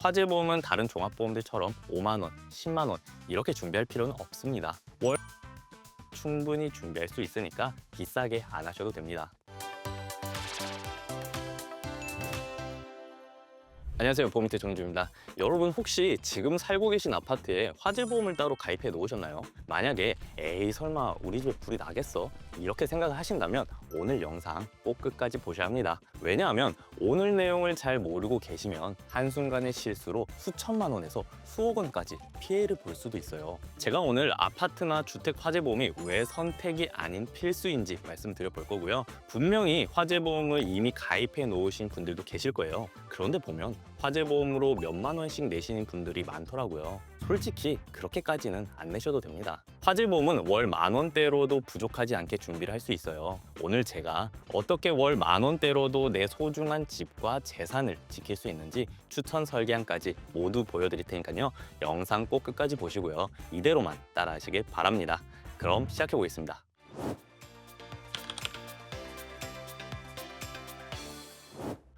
화재보험은 다른 종합보험들처럼 5만 원, 10만 원 이렇게 준비할 필요는 없습니다. 월 충분히 준비할 수 있으니까 비싸게 안 하셔도 됩니다. 안녕하세요, 보험이트 정주입니다. 여러분 혹시 지금 살고 계신 아파트에 화재보험을 따로 가입해 놓으셨나요? 만약에 에이 설마 우리 집에 불이 나겠어? 이렇게 생각을 하신다면 오늘 영상 꼭 끝까지 보셔야 합니다. 왜냐하면 오늘 내용을 잘 모르고 계시면 한순간의 실수로 수천만 원에서 수억 원까지 피해를 볼 수도 있어요. 제가 오늘 아파트나 주택 화재보험이 왜 선택이 아닌 필수인지 말씀드려 볼 거고요. 분명히 화재보험을 이미 가입해 놓으신 분들도 계실 거예요. 그런데 보면 화재보험으로 몇만 원씩 내시는 분들이 많더라고요. 솔직히 그렇게까지는 안 내셔도 됩니다. 화재보험은 월 10,000원대로도 부족하지 않게 준비를 할 수 있어요. 오늘 제가 어떻게 월 10,000원대로도 내 소중한 집과 재산을 지킬 수 있는지 추천 설계안까지 모두 보여드릴 테니까요. 영상 꼭 끝까지 보시고요. 이대로만 따라 하시길 바랍니다. 그럼 시작해 보겠습니다.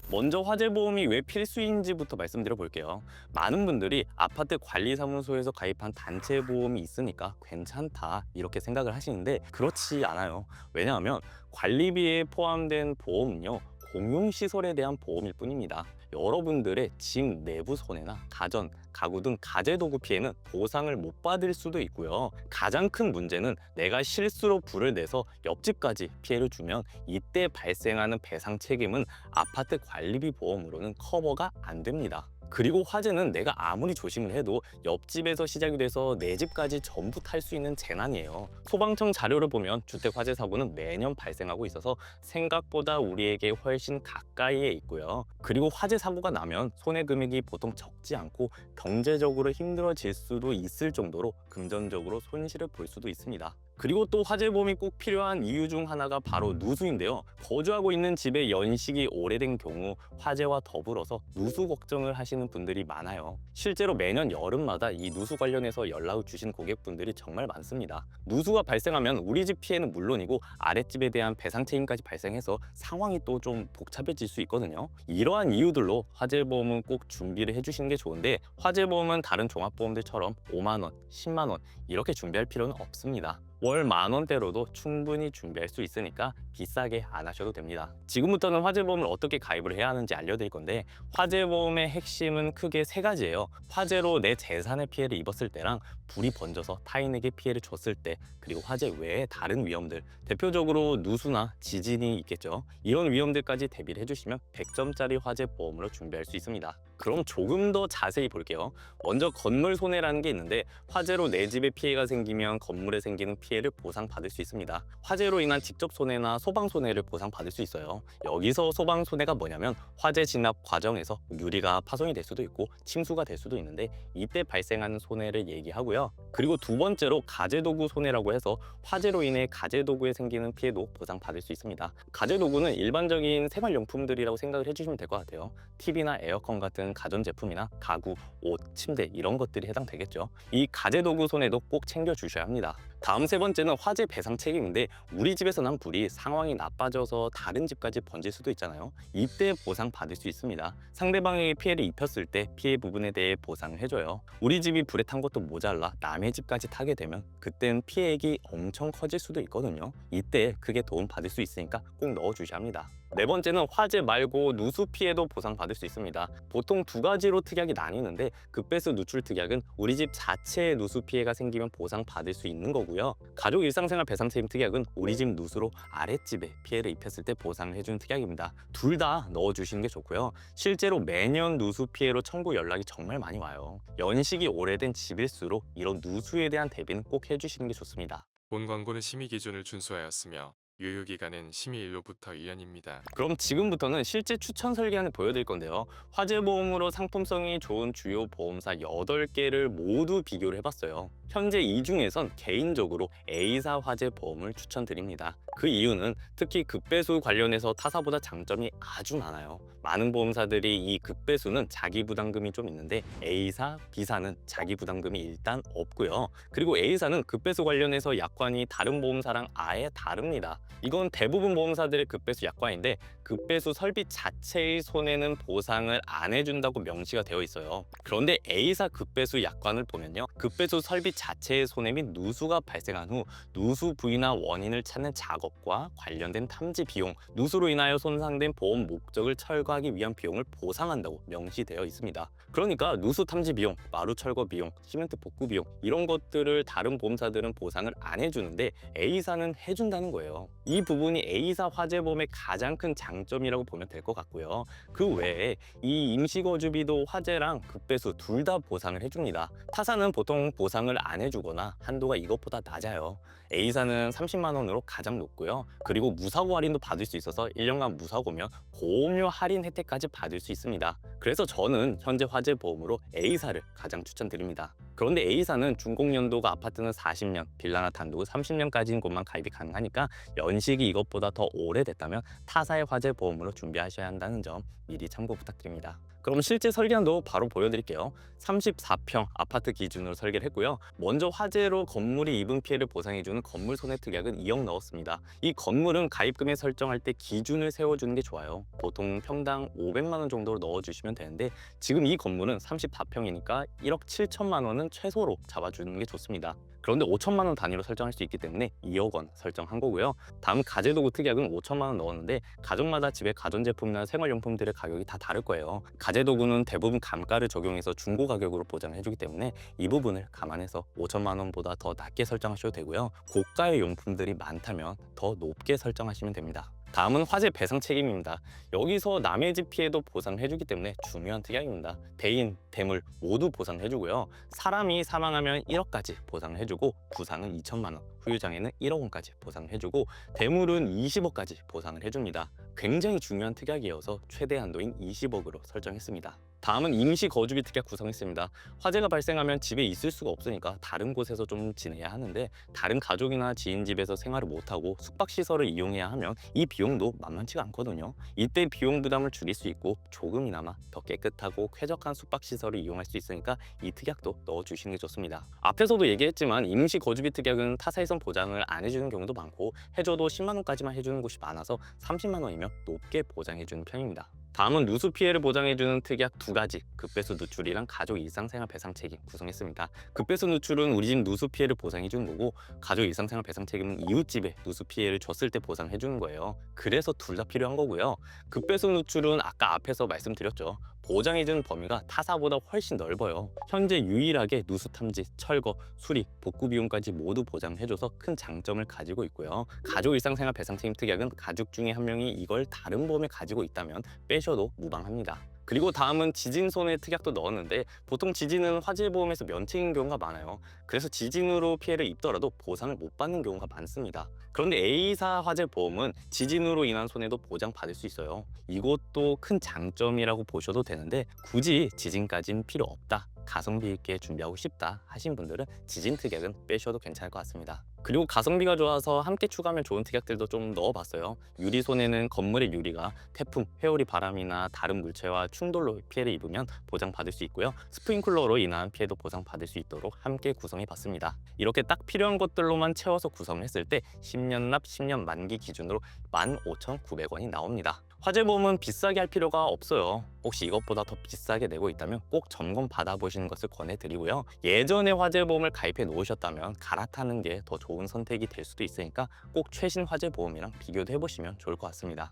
먼저 화재보험이 왜 필수인지부터 말씀드려 볼게요. 많은 분들이 아파트 관리사무소에서 가입한 단체 보험이 있으니까 괜찮다 이렇게 생각을 하시는데 그렇지 않아요. 왜냐하면 관리비에 포함된 보험은요, 공용시설에 대한 보험일 뿐입니다. 여러분들의 집 내부 손해나 가전, 가구 등 가재도구 피해는 보상을 못 받을 수도 있고요. 가장 큰 문제는 내가 실수로 불을 내서 옆집까지 피해를 주면 이때 발생하는 배상 책임은 아파트 관리비 보험으로는 커버가 안 됩니다. 그리고 화재는 내가 아무리 조심을 해도 옆집에서 시작이 돼서 내 집까지 전부 탈 수 있는 재난이에요. 소방청 자료를 보면 주택 화재 사고는 매년 발생하고 있어서 생각보다 우리에게 훨씬 가까이에 있고요. 그리고 화재 사고가 나면 손해 금액이 보통 적지 않고 경제적으로 힘들어질 수도 있을 정도로 금전적으로 손실을 볼 수도 있습니다. 그리고 또 화재보험이 꼭 필요한 이유 중 하나가 바로 누수인데요. 거주하고 있는 집의 연식이 오래된 경우 화재와 더불어서 누수 걱정을 하시는 분들이 많아요. 실제로 매년 여름마다 이 누수 관련해서 연락을 주신 고객분들이 정말 많습니다. 누수가 발생하면 우리 집 피해는 물론이고 아랫집에 대한 배상 책임까지 발생해서 상황이 또 좀 복잡해질 수 있거든요. 이러한 이유들로 화재보험은 꼭 준비를 해주시는 게 좋은데 화재보험은 다른 종합보험들처럼 5만 원, 10만 원 이렇게 준비할 필요는 없습니다. 월 10,000원대로도 충분히 준비할 수 있으니까 비싸게 안 하셔도 됩니다. 지금부터는 화재보험을 어떻게 가입을 해야 하는지 알려드릴 건데 화재보험의 핵심은 크게 세 가지예요. 화재로 내 재산에 피해를 입었을 때랑 불이 번져서 타인에게 피해를 줬을 때, 그리고 화재 외에 다른 위험들, 대표적으로 누수나 지진이 있겠죠. 이런 위험들까지 대비를 해주시면 100점짜리 화재보험으로 준비할 수 있습니다. 그럼 조금 더 자세히 볼게요. 먼저 건물 손해라는 게 있는데 화재로 내 집에 피해가 생기면 건물에 생기는 피해를 보상받을 수 있습니다. 화재로 인한 직접 손해나 소방 손해를 보상받을 수 있어요. 여기서 소방 손해가 뭐냐면 화재 진압 과정에서 유리가 파손이 될 수도 있고 침수가 될 수도 있는데 이때 발생하는 손해를 얘기하고요. 그리고 두 번째로 가재도구 손해라고 해서 화재로 인해 가재도구에 생기는 피해도 보상받을 수 있습니다. 가재도구는 일반적인 생활용품들이라고 생각을 해주시면 될 것 같아요. TV나 에어컨 같은 가전제품이나 가구, 옷, 침대 이런 것들이 해당되겠죠. 이 가재도구 손해도 꼭 챙겨주셔야 합니다. 다음 세 번째는 화재 배상 책임인데 우리 집에서 난 불이 상황이 나빠져서 다른 집까지 번질 수도 있잖아요. 이때 보상받을 수 있습니다. 상대방에게 피해를 입혔을 때 피해 부분에 대해 보상을 해줘요. 우리 집이 불에 탄 것도 모자라 남의 집까지 타게 되면 그땐 피해액이 엄청 커질 수도 있거든요. 이때 크게 도움 받을 수 있으니까 꼭 넣어주셔야 합니다. 네 번째는 화재 말고 누수 피해도 보상받을 수 있습니다. 보통 두 가지로 특약이 나뉘는데 급배수 누출 특약은 우리 집 자체에 누수 피해가 생기면 보상받을 수 있는 거고요. 가족 일상생활 배상 책임 특약은 우리 집 누수로 아랫집에 피해를 입혔을 때 보상을 해주는 특약입니다. 둘 다 넣어주시는 게 좋고요. 실제로 매년 누수 피해로 청구 연락이 정말 많이 와요. 연식이 오래된 집일수록 이런 누수에 대한 대비는 꼭 해주시는 게 좋습니다. 본 광고는 심의 기준을 준수하였으며 유효기간은 심의일로부터 1년입니다. 그럼 지금부터는 실제 추천 설계안을 보여드릴 건데요. 화재보험으로 상품성이 좋은 주요 보험사 8개를 모두 비교를 해봤어요. 현재 이 중에선 개인적으로 A사 화재 보험을 추천드립니다. 그 이유는 특히 급배수 관련해서 타사보다 장점이 아주 많아요. 많은 보험사들이 이 급배수는 자기 부담금이 좀 있는데 A사, B사는 자기 부담금이 일단 없고요. 그리고 A사는 급배수 관련해서 약관이 다른 보험사랑 아예 다릅니다. 이건 대부분 보험사들의 급배수 약관인데 급배수 설비 자체의 손해는 보상을 안 해준다고 명시가 되어 있어요. 그런데 A사 급배수 약관을 보면요, 급배수 설비 자체의 손해 및 누수가 발생한 후 누수 부위나 원인을 찾는 작업과 관련된 탐지 비용, 누수로 인하여 손상된 보험 목적을 철거하기 위한 비용을 보상한다고 명시되어 있습니다. 그러니까 누수 탐지 비용, 마루 철거 비용, 시멘트 복구 비용 이런 것들을 다른 보험사들은 보상을 안 해주는데 A사는 해준다는 거예요. 이 부분이 A사 화재보험의 가장 큰 장점이라고 보면 될 것 같고요. 그 외에 이 임시거주비도 화재랑 급배수 둘 다 보상을 해줍니다. 타사는 보통 보상을 안 해주거나 한도가 이것보다 낮아요. A사는 30만 원으로 가장 높고요. 그리고 무사고 할인도 받을 수 있어서 1년간 무사고면 보험료 할인 혜택까지 받을 수 있습니다. 그래서 저는 현재 화재 보험으로 A사를 가장 추천드립니다. 그런데 A사는 준공연도가 아파트는 40년, 빌라나 단독은 30년까지인 곳만 가입이 가능하니까 연식이 이것보다 더 오래됐다면 타사의 화재 보험으로 준비하셔야 한다는 점 미리 참고 부탁드립니다. 그럼 실제 설계안도 바로 보여드릴게요. 34평 아파트 기준으로 설계를 했고요. 먼저 화재로 건물이 입은 피해를 보상해주는 건물 손해특약은 2억 넣었습니다. 이 건물은 가입금액 설정할 때 기준을 세워주는 게 좋아요. 보통 평당 500만 원 정도로 넣어주시면 되는데 지금 이 건물은 34평이니까 1억 7천만 원은 최소로 잡아주는 게 좋습니다. 그런데 5천만 원 단위로 설정할 수 있기 때문에 2억 원 설정한 거고요. 다음 가재도구 특약은 5천만 원 넣었는데 가족마다 집에 가전제품이나 생활용품들의 가격이 다 다를 거예요. 가재도구는 대부분 감가를 적용해서 중고 가격으로 보장을 해주기 때문에 이 부분을 감안해서 5천만 원보다 더 낮게 설정하셔도 되고요. 고가의 용품들이 많다면 더 높게 설정하시면 됩니다. 다음은 화재 배상 책임입니다. 여기서 남의 집 피해도 보상해주기 때문에 중요한 특약입니다. 대인, 대물 모두 보상해주고요. 사람이 사망하면 1억까지 보상해주고 부상은 2천만 원, 후유장애는 1억 원까지 보상해주고 대물은 20억까지 보상을 해줍니다. 굉장히 중요한 특약이어서 최대 한도인 20억으로 설정했습니다. 다음은 임시 거주비 특약 구성했습니다. 화재가 발생하면 집에 있을 수가 없으니까 다른 곳에서 좀 지내야 하는데 다른 가족이나 지인 집에서 생활을 못하고 숙박시설을 이용해야 하면 이 비용도 만만치가 않거든요. 이때 비용 부담을 줄일 수 있고 조금이나마 더 깨끗하고 쾌적한 숙박시설을 이용할 수 있으니까 이 특약도 넣어주시는 게 좋습니다. 앞에서도 얘기했지만 임시 거주비 특약은 타사에선 보장을 안 해주는 경우도 많고 해줘도 10만 원까지만 해주는 곳이 많아서 30만 원이면 높게 보장해주는 편입니다. 다음은 누수 피해를 보장해주는 특약 두 가지, 급배수 누출이랑 가족 일상생활 배상 책임 구성했습니다. 급배수 누출은 우리 집 누수 피해를 보상해주는 거고 가족 일상생활 배상 책임은 이웃집에 누수 피해를 줬을 때 보상해주는 거예요. 그래서 둘 다 필요한 거고요. 급배수 누출은 아까 앞에서 말씀드렸죠. 보장해주는 범위가 타사보다 훨씬 넓어요. 현재 유일하게 누수 탐지, 철거, 수리, 복구 비용까지 모두 보장해줘서 큰 장점을 가지고 있고요. 가족 일상생활 배상 책임 특약은 가족 중에 한 명이 이걸 다른 보험에 가지고 있다면 빼셔도 무방합니다. 그리고 다음은 지진 손해 특약도 넣었는데 보통 지진은 화재보험에서 면책인 경우가 많아요. 그래서 지진으로 피해를 입더라도 보상을 못 받는 경우가 많습니다. 그런데 A사 화재보험은 지진으로 인한 손해도 보장받을 수 있어요. 이것도 큰 장점이라고 보셔도 되는데 굳이 지진까지는 필요 없다, 가성비 있게 준비하고 싶다 하신 분들은 지진 특약은 빼셔도 괜찮을 것 같습니다. 그리고 가성비가 좋아서 함께 추가하면 좋은 특약들도 좀 넣어봤어요. 유리 손해는 건물의 유리가 태풍, 회오리 바람이나 다른 물체와 충돌로 피해를 입으면 보장받을 수 있고요. 스프링클러로 인한 피해도 보상받을 수 있도록 함께 구성해봤습니다. 이렇게 딱 필요한 것들로만 채워서 구성을 했을 때 10년 납 10년 만기 기준으로 15,900원이 나옵니다. 화재보험은 비싸게 할 필요가 없어요. 혹시 이것보다 더 비싸게 내고 있다면 꼭 점검 받아보시는 것을 권해드리고요. 예전에 화재보험을 가입해 놓으셨다면 갈아타는 게 더 좋은 선택이 될 수도 있으니까 꼭 최신 화재보험이랑 비교도 해보시면 좋을 것 같습니다.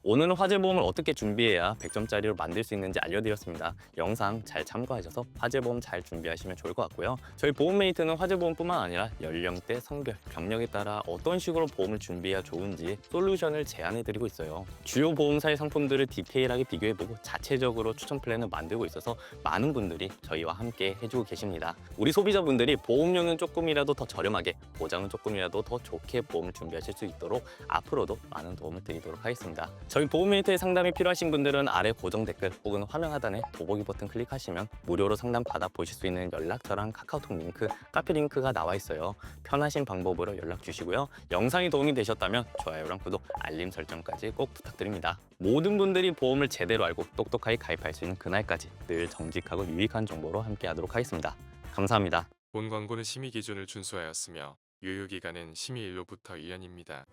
오늘은 화재보험을 어떻게 준비해야 100점짜리로 만들 수 있는지 알려드렸습니다. 영상 잘 참고하셔서 화재보험 잘 준비하시면 좋을 것 같고요. 저희 보험메이트는 화재보험뿐만 아니라 연령대, 성별, 병력에 따라 어떤 식으로 보험을 준비해야 좋은지 솔루션을 제안해드리고 있어요. 주요 보험사의 상품들을 디테일하게 비교해보고 자체적으로 추천 플랜을 만들고 있어서 많은 분들이 저희와 함께 해주고 계십니다. 우리 소비자분들이 보험료는 조금이라도 더 저렴하게, 보장은 조금이라도 더 좋게 보험을 준비하실 수 있도록 앞으로도 많은 도움을 드리도록 하겠습니다. 저희 보험 일대 상담이 필요하신 분들은 아래 고정 댓글 혹은 화면 하단에 더보기 버튼 클릭하시면 무료로 상담 받아 보실 수 있는 연락처랑 카카오톡 링크, 카페 링크가 나와 있어요. 편하신 방법으로 연락 주시고요. 영상이 도움이 되셨다면 좋아요랑 구독, 알림 설정까지 꼭 부탁드립니다. 모든 분들이 보험을 제대로 알고 똑똑하게 가입할 수 있는 그날까지 늘 정직하고 유익한 정보로 함께하도록 하겠습니다. 감사합니다. 본 광고는 심의 기준을 준수하였으며 유효기간은 심의 일로부터 1년입니다.